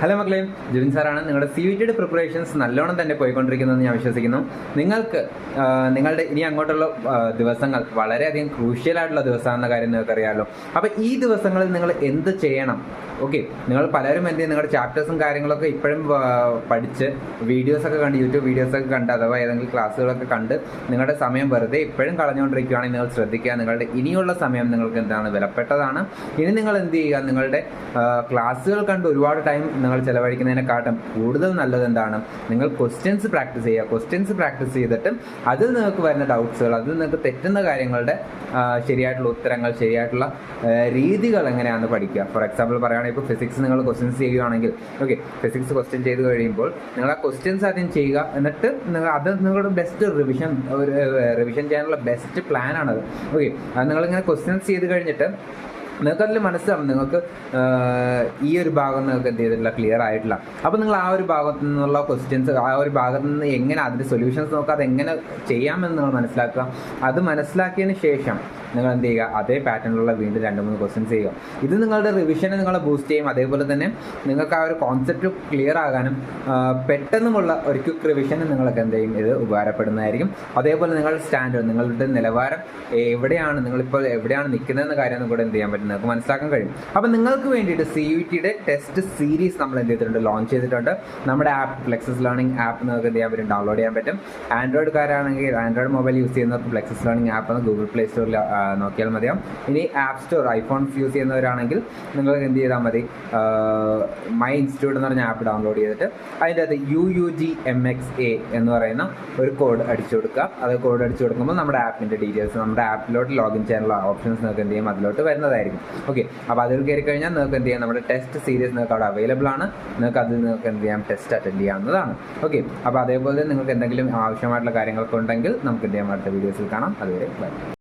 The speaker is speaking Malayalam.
ഹലോ മക്കളെ, ജുവിൻ സാറാണ്. നിങ്ങളുടെ CVT പ്രിപ്പറേഷൻസ് നല്ലോണം തന്നെ പോയിക്കൊണ്ടിരിക്കുന്നതെന്ന് ഞാൻ വിശ്വസിക്കുന്നു. നിങ്ങൾക്ക് നിങ്ങളുടെ ഇനി അങ്ങോട്ടുള്ള ദിവസങ്ങൾ വളരെയധികം ക്രൂഷ്യലായിട്ടുള്ള ദിവസമാണെന്ന കാര്യം നിങ്ങൾക്കറിയാമല്ലോ. അപ്പോൾ ഈ ദിവസങ്ങളിൽ നിങ്ങൾ എന്ത് ചെയ്യണം? ഓക്കെ, നിങ്ങൾ പലരും എന്ത് ചെയ്യും, നിങ്ങളുടെ ചാപ്റ്റേഴ്സും കാര്യങ്ങളൊക്കെ ഇപ്പോഴും പഠിച്ച് വീഡിയോസൊക്കെ കണ്ട്, യൂട്യൂബ് വീഡിയോസൊക്കെ കണ്ട്, അഥവാ ഏതെങ്കിലും ക്ലാസ്സുകളൊക്കെ കണ്ട് നിങ്ങളുടെ സമയം വെറുതെ ഇപ്പോഴും കളഞ്ഞുകൊണ്ടിരിക്കുകയാണെങ്കിൽ നിങ്ങൾ ശ്രദ്ധിക്കുക. നിങ്ങളുടെ ഇനിയുള്ള സമയം നിങ്ങൾക്ക് എന്താണ് വിലപ്പെട്ടതാണ്. ഇനി നിങ്ങൾ എന്ത് ചെയ്യുക, നിങ്ങളുടെ ക്ലാസ്സുകൾ കണ്ട് ഒരുപാട് ടൈം നിങ്ങൾ ചിലവഴിക്കുന്നതിനെക്കാട്ടും കൂടുതൽ നല്ലത് എന്താണ്, നിങ്ങൾ ക്വസ്റ്റ്യൻസ് പ്രാക്ടീസ് ചെയ്യുക. ക്വസ്റ്റ്യൻസ് പ്രാക്ടീസ് ചെയ്തിട്ട് അതിൽ നിങ്ങൾക്ക് വരുന്ന ഡൗട്ട്സുകൾ, അതിൽ നിങ്ങൾക്ക് തെറ്റുന്ന കാര്യങ്ങളുടെ ശരിയായിട്ടുള്ള ഉത്തരങ്ങൾ, ശരിയായിട്ടുള്ള രീതികൾ എങ്ങനെയാണെന്ന് പഠിക്കുക. ഫോർ എക്സാമ്പിൾ പറയുകയാണെങ്കിൽ ഇപ്പോൾ ഫിസിക്സ് നിങ്ങൾ ക്വസ്റ്റ്യൻസ് ചെയ്യുകയാണെങ്കിൽ, ഓക്കെ, ഫിസിക്സ് ക്വസ്റ്റ്യൻ ചെയ്ത് കഴിയുമ്പോൾ നിങ്ങൾ ആ ക്വസ്റ്റ്യൻസ് ആദ്യം ചെയ്യുക. എന്നിട്ട് അത് നിങ്ങളുടെ ബെസ്റ്റ് റിവിഷൻ ചെയ്യാനുള്ള ബെസ്റ്റ് പ്ലാനാണത്. ഓക്കെ, അത് നിങ്ങളിങ്ങനെ ക്വസ്റ്റ്യൻസ് ചെയ്ത് കഴിഞ്ഞിട്ട് നിങ്ങൾക്കതിൽ മനസ്സിലാവും നിങ്ങൾക്ക് ഈ ഒരു ഭാഗം നിങ്ങൾക്ക് എന്ത് ചെയ്തിട്ടില്ല, ക്ലിയർ ആയിട്ടില്ല. അപ്പോൾ നിങ്ങൾ ആ ഒരു ഭാഗത്തു നിന്നുള്ള ക്വസ്റ്റ്യൻസ്, ആ ഒരു ഭാഗത്തു നിന്ന് എങ്ങനെ അതിൻ്റെ സൊല്യൂഷൻസ് നോക്കുക, അതെങ്ങനെ ചെയ്യാമെന്ന് നിങ്ങൾ മനസ്സിലാക്കുക. അത് മനസ്സിലാക്കിയതിന് ശേഷം നിങ്ങൾ എന്ത് ചെയ്യുക, അതേ പാറ്റേണിലുള്ള വീണ്ടും 2-3 ക്വസ്റ്റ്യൻസ് ചെയ്യുക. ഇത് നിങ്ങളുടെ റിവിഷനെ നിങ്ങളെ ബൂസ്റ്റ് ചെയ്യും. അതേപോലെ തന്നെ നിങ്ങൾക്ക് ആ ഒരു കോൺസെപ്റ്റ് ക്ലിയർ ആകാനും പെട്ടെന്നുമുള്ള ഒരു ക്വിക്ക് റിവിഷന് നിങ്ങൾക്ക് എന്ത് ചെയ്യും, ഇത് ഉപകാരപ്പെടുന്നതായിരിക്കും. അതേപോലെ നിങ്ങളുടെ സ്റ്റാൻഡേർഡ്, നിങ്ങളുടെ നിലവാരം എവിടെയാണ്, നിങ്ങളിപ്പോൾ എവിടെയാണ് നിൽക്കുന്നതെന്ന കാര്യം കൂടെ എന്ത് ചെയ്യാൻ പറ്റും, നിങ്ങൾക്ക് മനസ്സിലാക്കാൻ കഴിയും. അപ്പം നിങ്ങൾക്ക് വേണ്ടിയിട്ട് CVT ടെസ്റ്റ് സീരീസ് നമ്മൾ എന്ത് ചെയ്തിട്ടുണ്ട്, ലോഞ്ച് ചെയ്തിട്ടുണ്ട്. നമ്മുടെ ആപ്പ് ഫ്ലെക്സസ് ലേണിംഗ് ആപ്പ് നിങ്ങൾക്ക് എന്ത് ചെയ്യാൻ പറ്റും, ഡൗൺലോഡ് ചെയ്യാൻ പറ്റും. ആൻഡ്രോയിഡ്കാരാണെങ്കിൽ ആൻഡ്രോയിഡ് മൊബൈൽ യൂസ് ചെയ്യുന്നവർക്ക് ഫ്ലെക്സസ് ലേണിംഗ് ആപ്പ് എന്ന് ഗൂഗിൾ പ്ലേ സ്റ്റോറിൽ നോക്കിയാൽ മതിയാവും. ഇനി ആപ്പ് സ്റ്റോർ ഐഫോൺസ് യൂസ് ചെയ്യുന്നവരാണെങ്കിൽ നിങ്ങൾ എന്ത് ചെയ്താൽ മതി, മൈ ഇൻസ്റ്റിറ്റ്യൂട്ട് എന്ന് പറഞ്ഞ ആപ്പ് ഡൗൺലോഡ് ചെയ്തിട്ട് അതിൻ്റെ അകത്ത് UUGMXA എന്ന് പറയുന്ന ഒരു കോഡ് അടിച്ചു കൊടുക്കുക. അത് കോഡ് അടിച്ചു കൊടുക്കുമ്പോൾ നമ്മുടെ ആപ്പിൻ്റെ ഡീറ്റെയിൽസ്, നമ്മുടെ ആപ്പിലോട്ട് ലോഗിൻ ചെയ്യാനുള്ള ഓപ്ഷൻസ് നിങ്ങൾക്ക് എന്ത് ചെയ്യും, അതിലോട്ട് വരുന്നതായിരിക്കും. ഓക്കെ, അപ്പോൾ അതിൽ കയറി കഴിഞ്ഞാൽ നിങ്ങൾക്ക് എന്ത് ചെയ്യാം, നമ്മുടെ ടെസ്റ്റ് സീരീസ് നിങ്ങൾക്ക് അവിടെ അവൈലബിൾ ആണ്. നിങ്ങൾക്ക് അതിൽ നിങ്ങൾക്ക് എന്ത് ചെയ്യാം, ടെസ്റ്റ് അറ്റൻഡ് ചെയ്യാവുന്നതാണ്. ഓക്കെ, അപ്പോൾ അതേപോലെ നിങ്ങൾക്ക് എന്തെങ്കിലും ആവശ്യമായിട്ടുള്ള കാര്യങ്ങളൊക്കെ ഉണ്ടെങ്കിൽ നമുക്ക് എന്ത് ചെയ്യാം, അടുത്ത വീഡിയോസിൽ കാണാം. അതുവരെ ബൈ.